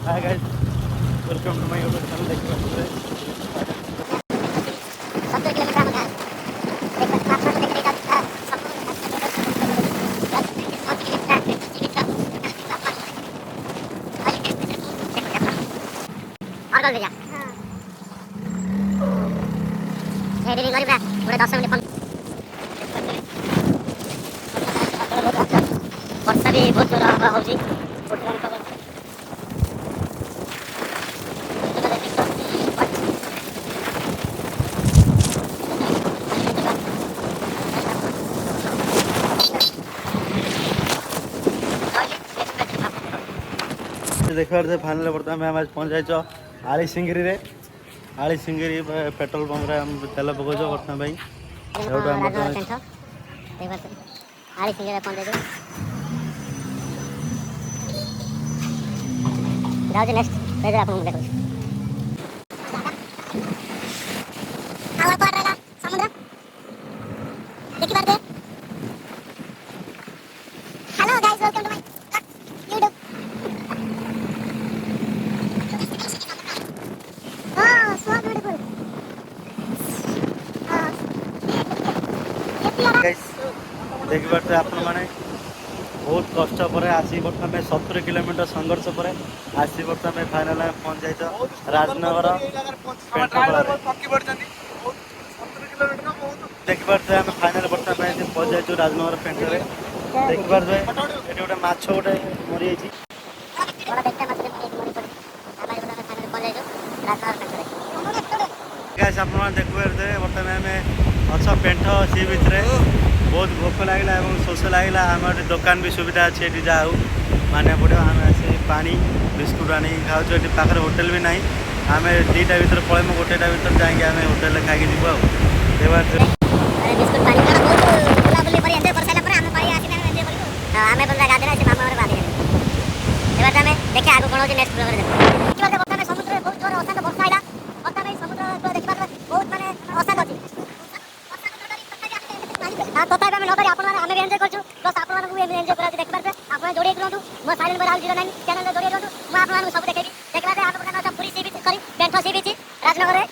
Hi guys, welcome to my YouTube channel. Like today. 70 kilometre हम हैं। एक बार और कर दिया। एडिटिंग करी पूरा पूरे 10 मिनट वर्षा भी बहुत जोर होची। देखा फाइनल बर्तमान आम आज पहुँच जाइए आली सिंगरी रे। आली सिंगरी पेट्रोल पंप रे हम तेल पकाउछ बर्तमान भाई सेउटा हम बर्तमान आली सिंगरी पहुंच जाइए। जाओ नेक्स्ट पेज रे आपन देखो। आवर पर रहला समुद्र देखि बार दे। Hello guys, welcome to my YouTube. Oh, so beautiful. Guys देखि बार आपन माने बहुत कष्ट पर आसी बर्तमान 70 किलोमीटर संघर्ष पर आसी बर्तमान फाइनल पहुंच जाइए राजनगर देखि पारे आम फाइनल बर्तमान पहुंच जाइए राजनगर पेंटरे। देखि पारे ये गोटे माछ गोटे मरी जाइए। गाइस आप देखिए बर्तमान आम अछ पेंट सी बीच बहुत भोक लगे और शोष लगे आम दुकान भी सुविधा अच्छे ये जाऊ माने पड़ो आम आसी पा बिस्कुट आनी खाऊ ये पाखे होटेल भी ना आम दुईटा भर पलैमु गोटेटा भर जाकि आम होटेल खाई जीव देखिए आगे कौन नेक्स्ट ब्लॉग रे देखो। समुद्र बहुत जोर अशांत वर्षा आइला बर्तमान समुद्र देखिबा बहुत माने अशांत अछि। हां तथापि हम नबरी आपन माने भी एन्जॉय करछु प्लस आपन माने भी एन्जॉय करा देखि पारबे। आपन जोड़ी रहंतु मो साइलेंट बराल 09 चैनल जोड़ी रहंतु। मो आपन माने सब देखेबी देखबा आप सब पूरी सी बीच करी पेंट सी बीच राजनगर रे